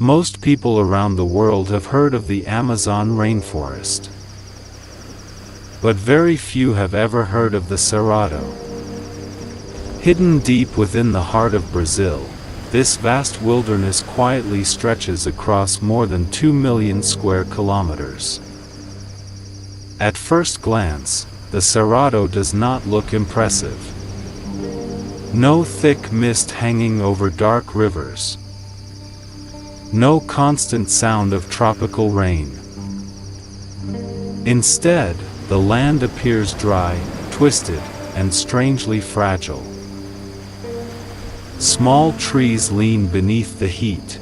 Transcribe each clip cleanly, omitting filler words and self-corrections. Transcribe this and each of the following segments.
Most people around the world have heard of the Amazon rainforest. But very few have ever heard of the Cerrado. Hidden deep within the heart of Brazil, this vast wilderness quietly stretches across more than 2 million square kilometers. At first glance, the Cerrado does not look impressive. No thick mist hanging over dark rivers. No constant sound of tropical rain. Instead, the land appears dry, twisted, and strangely fragile. Small trees lean beneath the heat.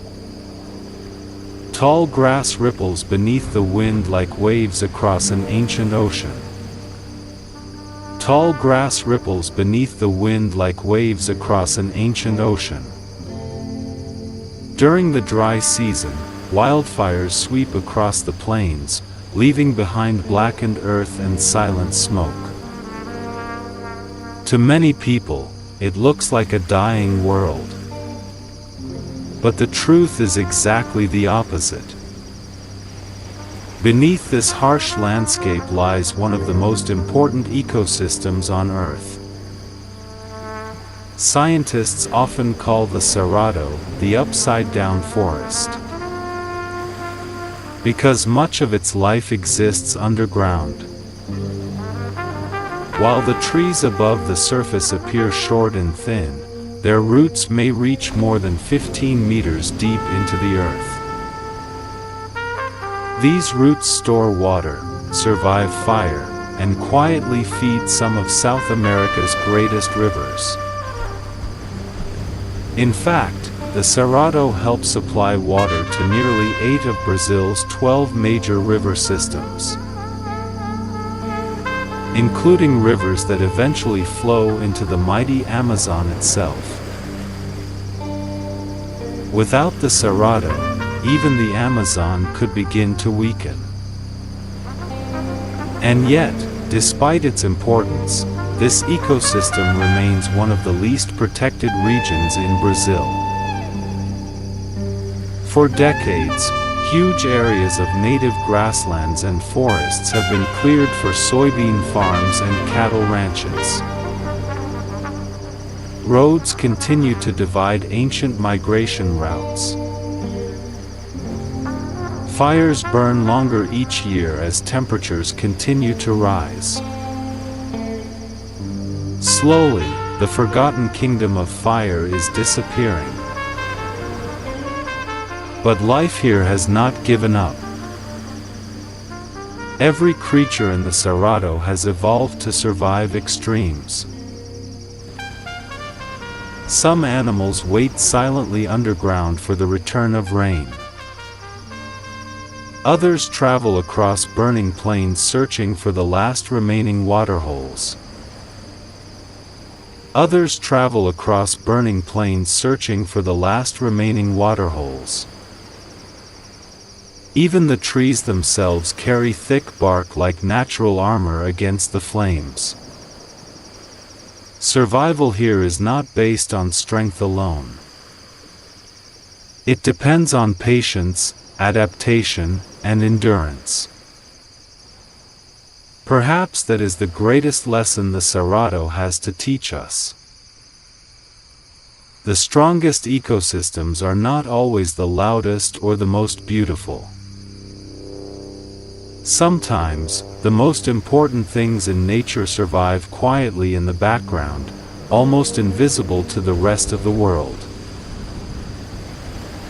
Tall grass ripples beneath the wind like waves across an ancient ocean. Tall grass ripples beneath the wind like waves across an ancient ocean. During the dry season, wildfires sweep across the plains, leaving behind blackened earth and silent smoke. To many people, it looks like a dying world. But the truth is exactly the opposite. Beneath this harsh landscape lies one of the most important ecosystems on Earth. Scientists often call the Cerrado the upside-down forest, because much of its life exists underground. While the trees above the surface appear short and thin, their roots may reach more than 15 meters deep into the earth. These roots store water, survive fire, and quietly feed some of South America's greatest rivers. In fact, the Cerrado helps supply water to nearly 8 of Brazil's 12 major river systems, including rivers that eventually flow into the mighty Amazon itself. Without the Cerrado, even the Amazon could begin to weaken. And yet, despite its importance, this ecosystem remains one of the least protected regions in Brazil. For decades, huge areas of native grasslands and forests have been cleared for soybean farms and cattle ranches. Roads continue to divide ancient migration routes. Fires burn longer each year as temperatures continue to rise. Slowly, the forgotten kingdom of fire is disappearing. But life here has not given up. Every creature in the Cerrado has evolved to survive extremes. Some animals wait silently underground for the return of rain. Others travel across burning plains searching for the last remaining waterholes. Others travel across burning plains searching for the last remaining waterholes. Even the trees themselves carry thick bark like natural armor against the flames. Survival here is not based on strength alone. It depends on patience, adaptation, and endurance. Perhaps that is the greatest lesson the Cerrado has to teach us. The strongest ecosystems are not always the loudest or the most beautiful. Sometimes, the most important things in nature survive quietly in the background, almost invisible to the rest of the world.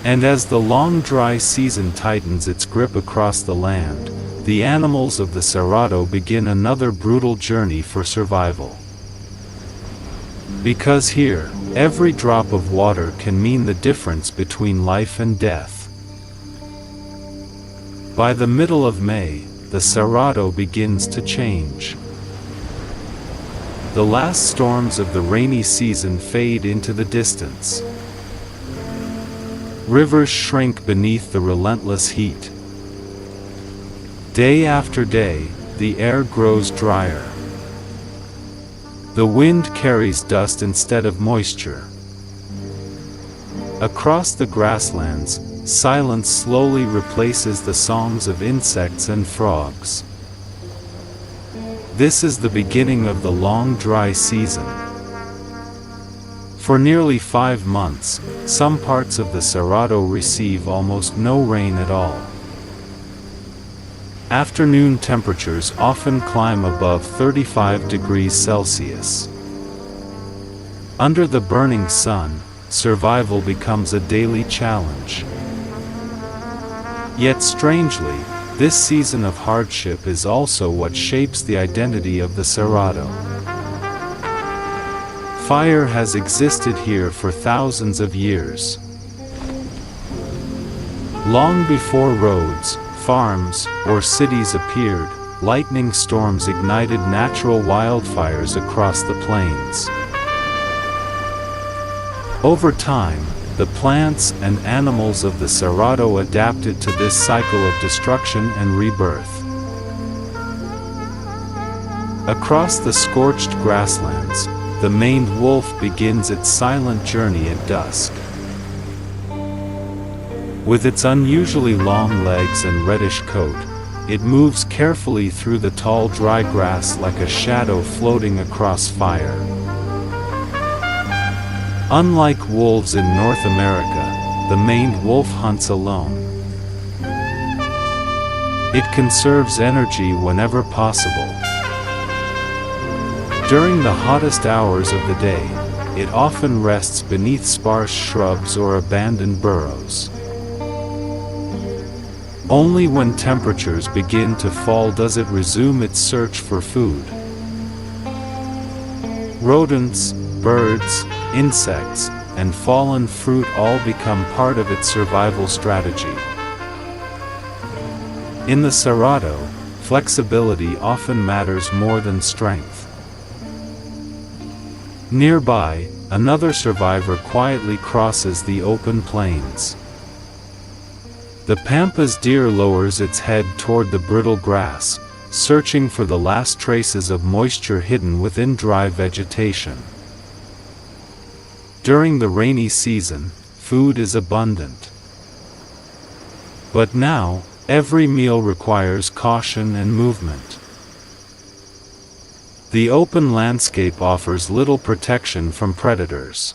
And as the long dry season tightens its grip across the land, the animals of the Cerrado begin another brutal journey for survival. Because here, every drop of water can mean the difference between life and death. By the middle of May, the Cerrado begins to change. The last storms of the rainy season fade into the distance. Rivers shrink beneath the relentless heat. Day after day, the air grows drier. The wind carries dust instead of moisture. Across the grasslands, silence slowly replaces the songs of insects and frogs. This is the beginning of the long dry season. For nearly 5 months, some parts of the Cerrado receive almost no rain at all. Afternoon temperatures often climb above 35 degrees Celsius. Under the burning sun, survival becomes a daily challenge. Yet strangely, this season of hardship is also what shapes the identity of the Cerrado. Fire has existed here for thousands of years. Long before roads, farms, or cities appeared, lightning storms ignited natural wildfires across the plains. Over time, the plants and animals of the Cerrado adapted to this cycle of destruction and rebirth. Across the scorched grasslands, the maned wolf begins its silent journey at dusk. With its unusually long legs and reddish coat, it moves carefully through the tall dry grass like a shadow floating across fire. Unlike wolves in North America, the maned wolf hunts alone. It conserves energy whenever possible. During the hottest hours of the day, it often rests beneath sparse shrubs or abandoned burrows. Only when temperatures begin to fall does it resume its search for food. Rodents, birds, insects, and fallen fruit all become part of its survival strategy. In the Cerrado, flexibility often matters more than strength. Nearby, another survivor quietly crosses the open plains. The pampas deer lowers its head toward the brittle grass, searching for the last traces of moisture hidden within dry vegetation. During the rainy season, food is abundant. But now, every meal requires caution and movement. The open landscape offers little protection from predators.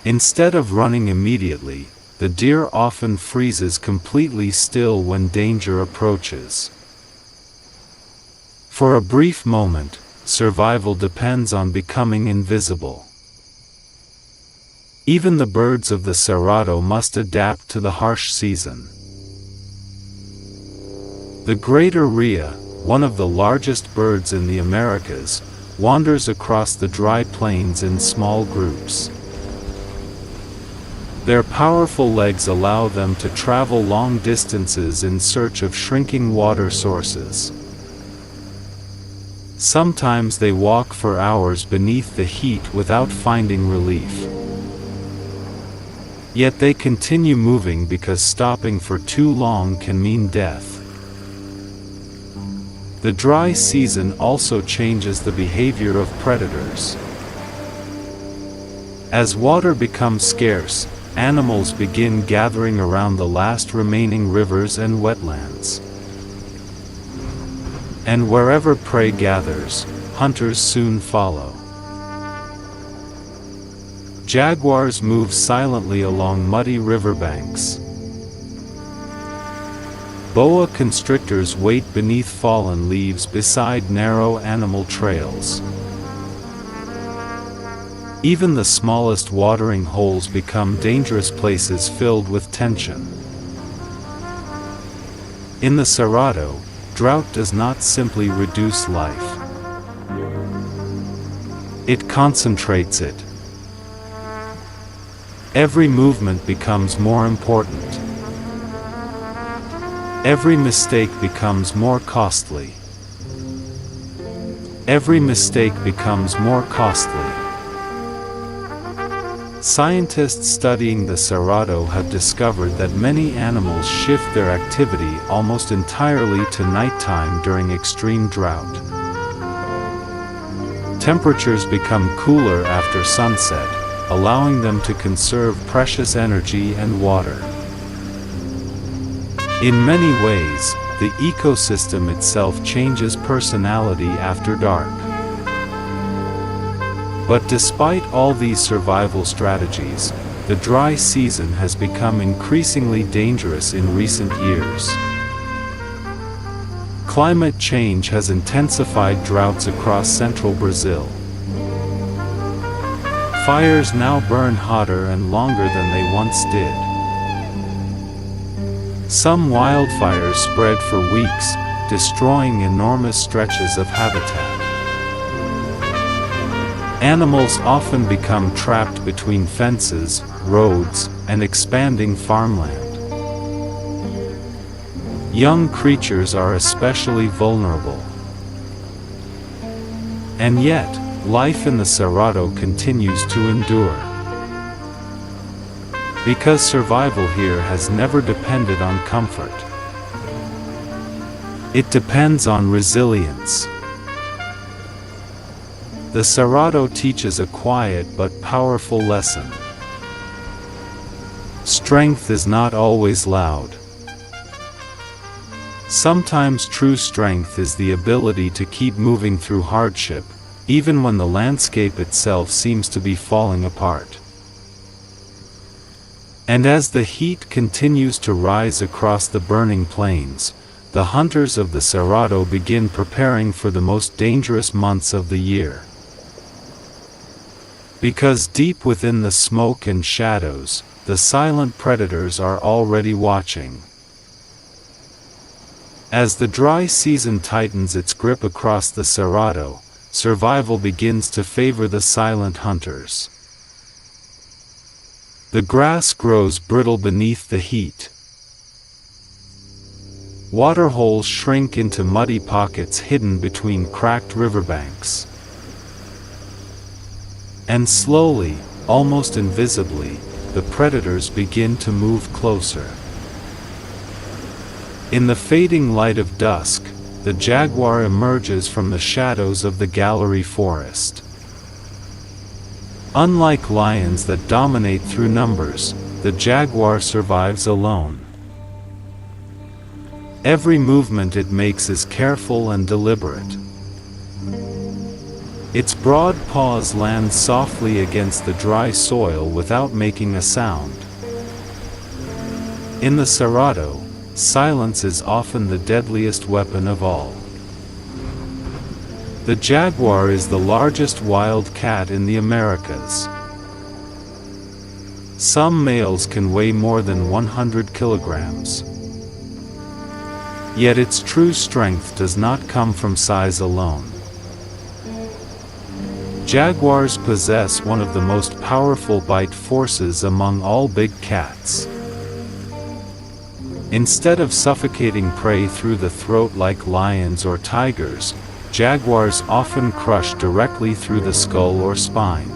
Instead of running immediately, the deer often freezes completely still when danger approaches. For a brief moment, survival depends on becoming invisible. Even the birds of the Cerrado must adapt to the harsh season. The greater rhea, one of the largest birds in the Americas, wanders across the dry plains in small groups. Their powerful legs allow them to travel long distances in search of shrinking water sources. Sometimes they walk for hours beneath the heat without finding relief. Yet they continue moving because stopping for too long can mean death. The dry season also changes the behavior of predators. As water becomes scarce, animals begin gathering around the last remaining rivers and wetlands. And wherever prey gathers, hunters soon follow. Jaguars move silently along muddy riverbanks. Boa constrictors wait beneath fallen leaves beside narrow animal trails. Even the smallest watering holes become dangerous places filled with tension. In the Cerrado, drought does not simply reduce life. It concentrates it. Every movement becomes more important. Every mistake becomes more costly. Every mistake becomes more costly. Scientists studying the Cerrado have discovered that many animals shift their activity almost entirely to nighttime during extreme drought. Temperatures become cooler after sunset, allowing them to conserve precious energy and water. In many ways, the ecosystem itself changes personality after dark. But despite all these survival strategies, the dry season has become increasingly dangerous in recent years. Climate change has intensified droughts across central Brazil. Fires now burn hotter and longer than they once did. Some wildfires spread for weeks, destroying enormous stretches of habitat. Animals often become trapped between fences, roads, and expanding farmland. Young creatures are especially vulnerable. And yet, life in the Cerrado continues to endure. Because survival here has never depended on comfort. It depends on resilience. The Cerrado teaches a quiet but powerful lesson. Strength is not always loud. Sometimes true strength is the ability to keep moving through hardship, even when the landscape itself seems to be falling apart. And as the heat continues to rise across the burning plains, the hunters of the Cerrado begin preparing for the most dangerous months of the year. Because deep within the smoke and shadows, the silent predators are already watching. As the dry season tightens its grip across the Cerrado, survival begins to favor the silent hunters. The grass grows brittle beneath the heat. Waterholes shrink into muddy pockets hidden between cracked riverbanks. And slowly, almost invisibly, the predators begin to move closer. In the fading light of dusk, the jaguar emerges from the shadows of the gallery forest. Unlike lions that dominate through numbers, the jaguar survives alone. Every movement it makes is careful and deliberate. Its broad paws land softly against the dry soil without making a sound. In the Cerrado, silence is often the deadliest weapon of all. The jaguar is the largest wild cat in the Americas. Some males can weigh more than 100 kilograms. Yet its true strength does not come from size alone. Jaguars possess one of the most powerful bite forces among all big cats. Instead of suffocating prey through the throat like lions or tigers, jaguars often crush directly through the skull or spine.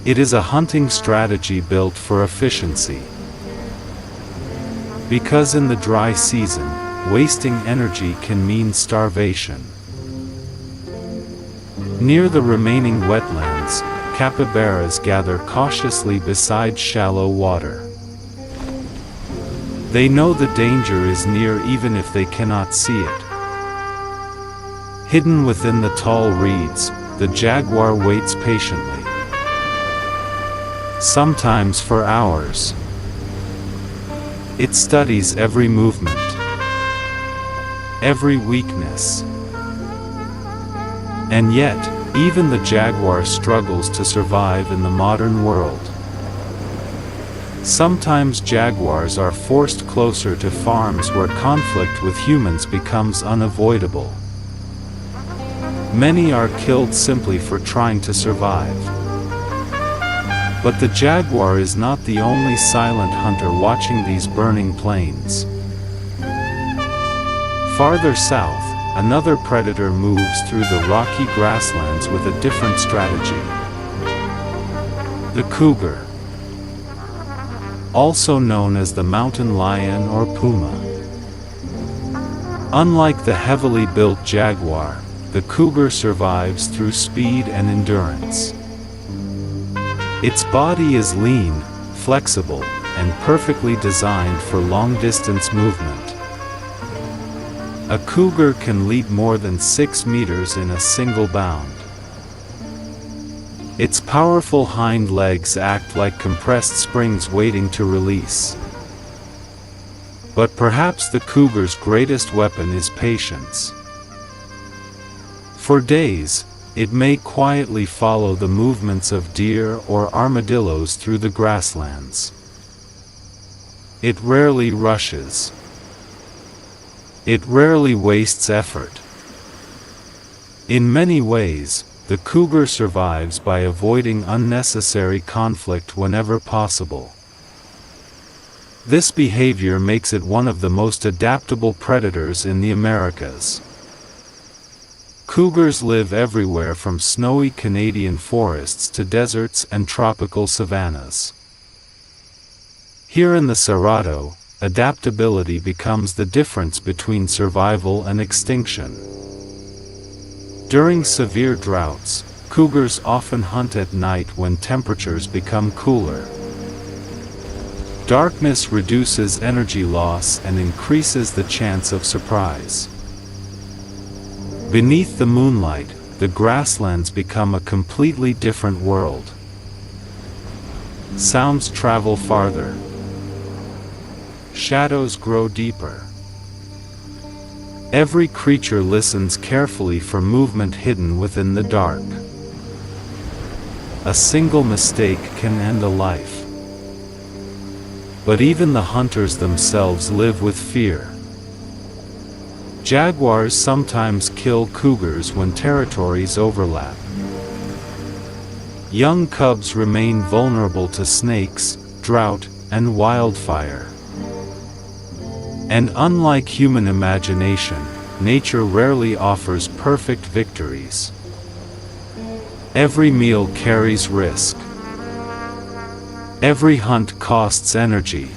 It is a hunting strategy built for efficiency. Because in the dry season, wasting energy can mean starvation. Near the remaining wetlands, capybaras gather cautiously beside shallow water. They know the danger is near even if they cannot see it. Hidden within the tall reeds, the jaguar waits patiently. Sometimes for hours. It studies every movement, every weakness. And yet, even the jaguar struggles to survive in the modern world. Sometimes jaguars are forced closer to farms where conflict with humans becomes unavoidable. Many are killed simply for trying to survive. But the jaguar is not the only silent hunter watching these burning plains. Farther south, another predator moves through the rocky grasslands with a different strategy. The cougar, also known as the mountain lion or puma. Unlike the heavily built jaguar, the cougar survives through speed and endurance. Its body is lean, flexible, and perfectly designed for long-distance movement. A cougar can leap more than 6 meters in a single bound. Its powerful hind legs act like compressed springs waiting to release. But perhaps the cougar's greatest weapon is patience. For days, it may quietly follow the movements of deer or armadillos through the grasslands. It rarely rushes. It rarely wastes effort. In many ways, the cougar survives by avoiding unnecessary conflict whenever possible. This behavior makes it one of the most adaptable predators in the Americas. Cougars live everywhere from snowy Canadian forests to deserts and tropical savannas. Here in the Cerrado, adaptability becomes the difference between survival and extinction. During severe droughts, cougars often hunt at night when temperatures become cooler. Darkness reduces energy loss and increases the chance of surprise. Beneath the moonlight, the grasslands become a completely different world. Sounds travel farther. Shadows grow deeper. Every creature listens carefully for movement hidden within the dark. A single mistake can end a life. But even the hunters themselves live with fear. Jaguars sometimes kill cougars when territories overlap. Young cubs remain vulnerable to snakes, drought, and wildfire. And unlike human imagination, nature rarely offers perfect victories. Every meal carries risk. Every hunt costs energy.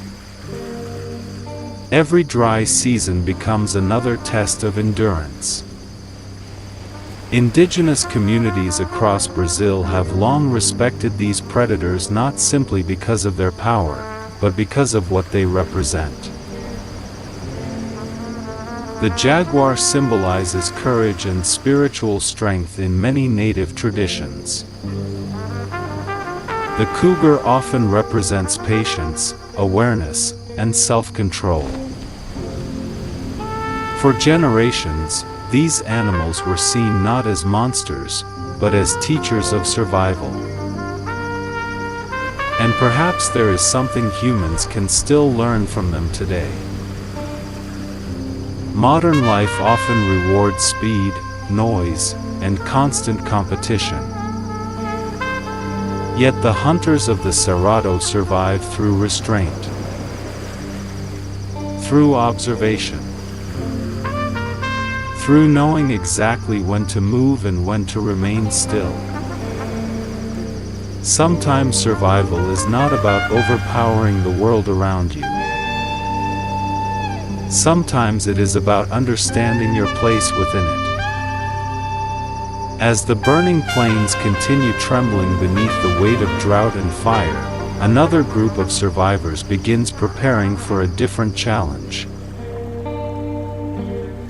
Every dry season becomes another test of endurance. Indigenous communities across Brazil have long respected these predators not simply because of their power, but because of what they represent. The jaguar symbolizes courage and spiritual strength in many native traditions. The cougar often represents patience, awareness, and self-control. For generations, these animals were seen not as monsters, but as teachers of survival. And perhaps there is something humans can still learn from them today. Modern life often rewards speed, noise, and constant competition. Yet the hunters of the Cerrado survive through restraint, through observation, through knowing exactly when to move and when to remain still. Sometimes survival is not about overpowering the world around you. Sometimes it is about understanding your place within it. As the burning plains continue trembling beneath the weight of drought and fire, another group of survivors begins preparing for a different challenge.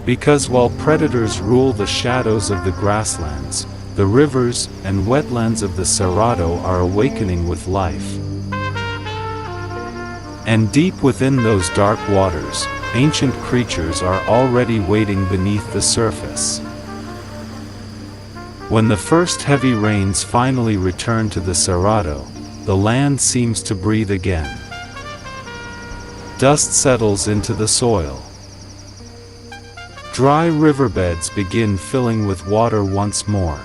Because while predators rule the shadows of the grasslands, the rivers and wetlands of the Cerrado are awakening with life. And deep within those dark waters, ancient creatures are already waiting beneath the surface. When the first heavy rains finally return to the Cerrado, the land seems to breathe again. Dust settles into the soil. Dry riverbeds begin filling with water once more.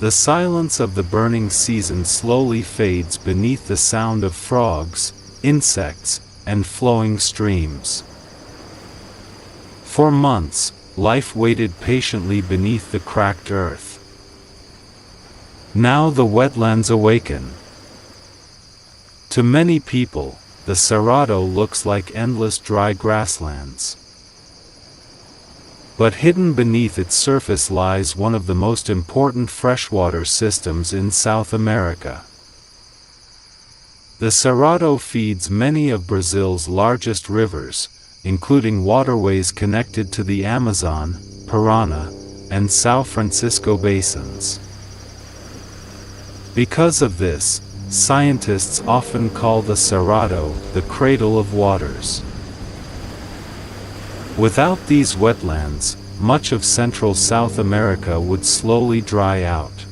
The silence of the burning season slowly fades beneath the sound of frogs, insects, and flowing streams. For months, life waited patiently beneath the cracked earth. Now the wetlands awaken. To many people, the Cerrado looks like endless dry grasslands. But hidden beneath its surface lies one of the most important freshwater systems in South America. The Cerrado feeds many of Brazil's largest rivers, including waterways connected to the Amazon, Parana, and São Francisco basins. Because of this, scientists often call the Cerrado the cradle of waters. Without these wetlands, much of Central South America would slowly dry out.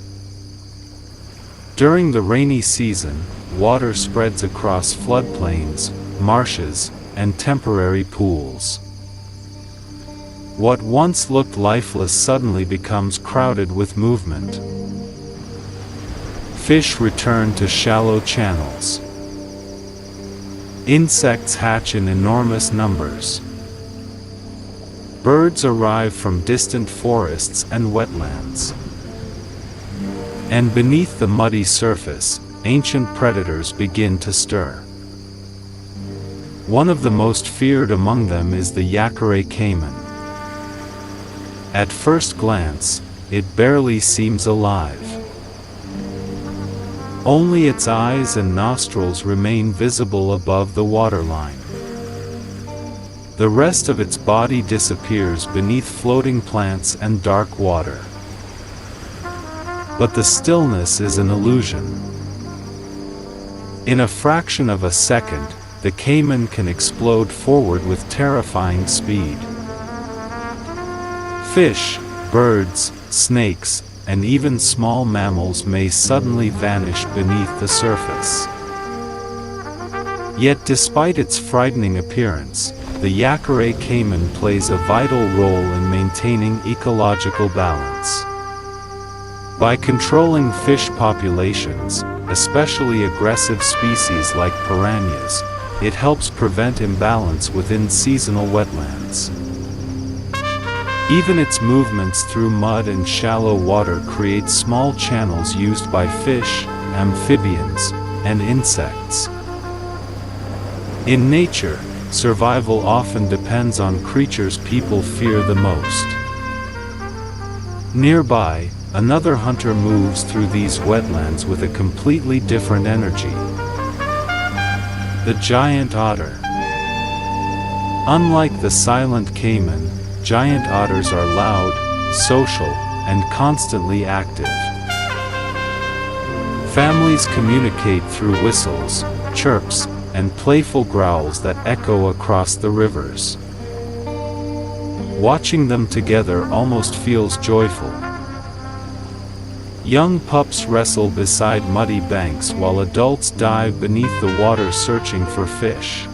During the rainy season, water spreads across floodplains, marshes, and temporary pools. What once looked lifeless suddenly becomes crowded with movement. Fish return to shallow channels. Insects hatch in enormous numbers. Birds arrive from distant forests and wetlands. And beneath the muddy surface, ancient predators begin to stir. One of the most feared among them is the Yacaré caiman. At first glance, it barely seems alive. Only its eyes and nostrils remain visible above the waterline. The rest of its body disappears beneath floating plants and dark water. But the stillness is an illusion. In a fraction of a second, the caiman can explode forward with terrifying speed. Fish, birds, snakes, and even small mammals may suddenly vanish beneath the surface. Yet despite its frightening appearance, the Yacaré caiman plays a vital role in maintaining ecological balance. By controlling fish populations, especially aggressive species like piranhas, it helps prevent imbalance within seasonal wetlands. Even its movements through mud and shallow water create small channels used by fish, amphibians, and insects. In nature, survival often depends on creatures people fear the most. Nearby, another hunter moves through these wetlands with a completely different energy. The giant otter. Unlike the silent caiman, giant otters are loud, social, and constantly active. Families communicate through whistles, chirps, and playful growls that echo across the rivers. Watching them together almost feels joyful. Young pups wrestle beside muddy banks while adults dive beneath the water searching for fish.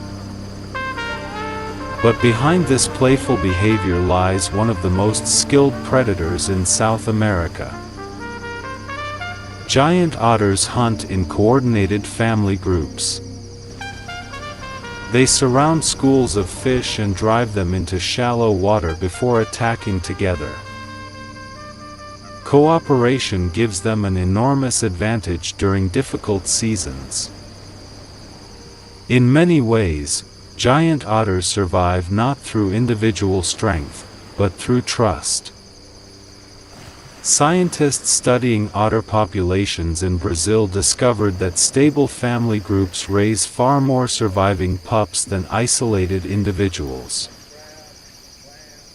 But behind this playful behavior lies one of the most skilled predators in South America. Giant otters hunt in coordinated family groups. They surround schools of fish and drive them into shallow water before attacking together. Cooperation gives them an enormous advantage during difficult seasons. In many ways, giant otters survive not through individual strength, but through trust. Scientists studying otter populations in Brazil discovered that stable family groups raise far more surviving pups than isolated individuals.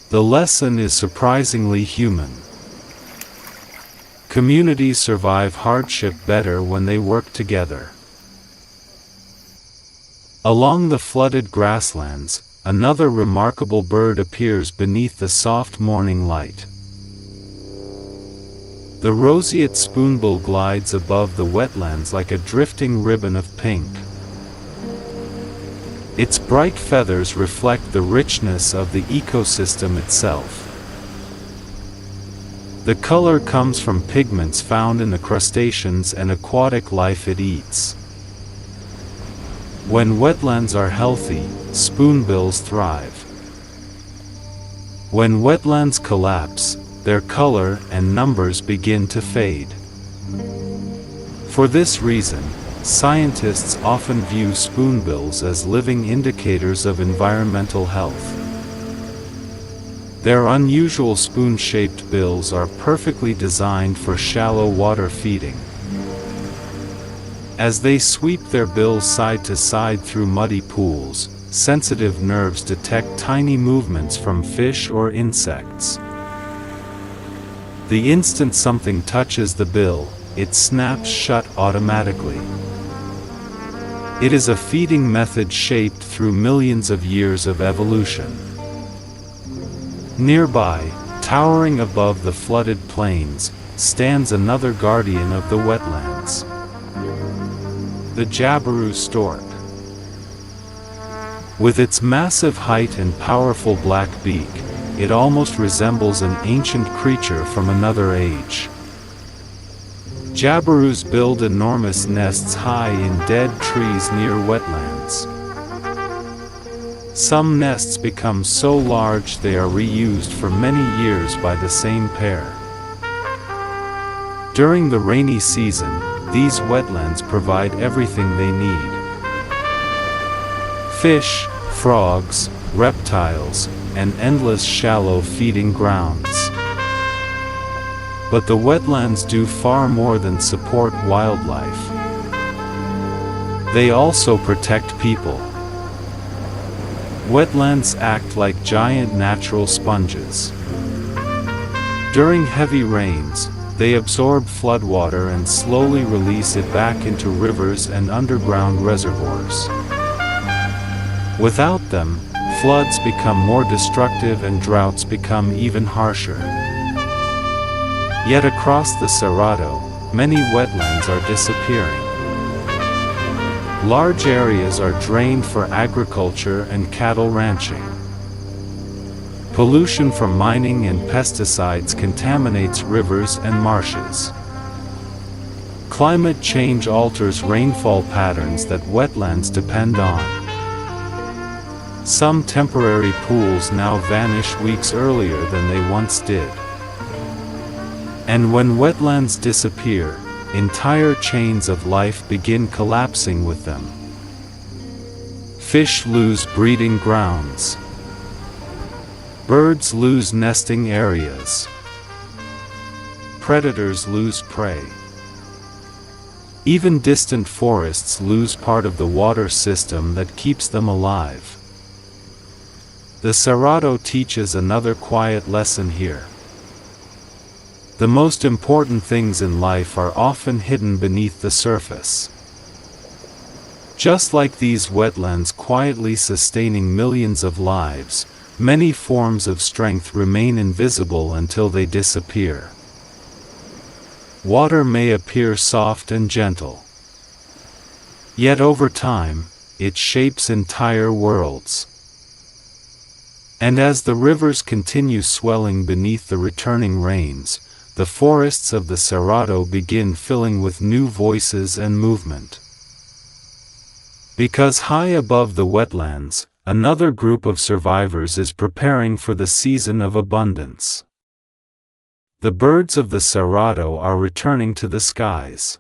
The lesson is surprisingly human. Communities survive hardship better when they work together. Along the flooded grasslands, another remarkable bird appears beneath the soft morning light. The roseate spoonbill glides above the wetlands like a drifting ribbon of pink. Its bright feathers reflect the richness of the ecosystem itself. The color comes from pigments found in the crustaceans and aquatic life it eats. When wetlands are healthy, spoonbills thrive. When wetlands collapse, their color and numbers begin to fade. For this reason, scientists often view spoonbills as living indicators of environmental health. Their unusual spoon-shaped bills are perfectly designed for shallow water feeding. As they sweep their bills side to side through muddy pools, sensitive nerves detect tiny movements from fish or insects. The instant something touches the bill, it snaps shut automatically. It is a feeding method shaped through millions of years of evolution. Nearby, towering above the flooded plains, stands another guardian of the wetlands. The Jabiru stork. With its massive height and powerful black beak, it almost resembles an ancient creature from another age. Jabirus build enormous nests high in dead trees near wetlands. Some nests become so large they are reused for many years by the same pair. During the rainy season, these wetlands provide everything they need: fish, frogs, reptiles, and endless shallow feeding grounds. But the wetlands do far more than support wildlife. They also protect people. Wetlands act like giant natural sponges. During heavy rains, they absorb floodwater and slowly release it back into rivers and underground reservoirs. Without them, floods become more destructive and droughts become even harsher. Yet across the Cerrado, many wetlands are disappearing. Large areas are drained for agriculture and cattle ranching. Pollution from mining and pesticides contaminates rivers and marshes. Climate change alters rainfall patterns that wetlands depend on. Some temporary pools now vanish weeks earlier than they once did. And when wetlands disappear, entire chains of life begin collapsing with them. Fish lose breeding grounds. Birds lose nesting areas. Predators lose prey. Even distant forests lose part of the water system that keeps them alive. The Cerrado teaches another quiet lesson here. The most important things in life are often hidden beneath the surface. Just like these wetlands quietly sustaining millions of lives, many forms of strength remain invisible until they disappear. Water may appear soft and gentle. Yet over time, it shapes entire worlds. And as the rivers continue swelling beneath the returning rains, the forests of the Cerrado begin filling with new voices and movement. Because high above the wetlands, another group of survivors is preparing for the season of abundance. The birds of the Cerrado are returning to the skies.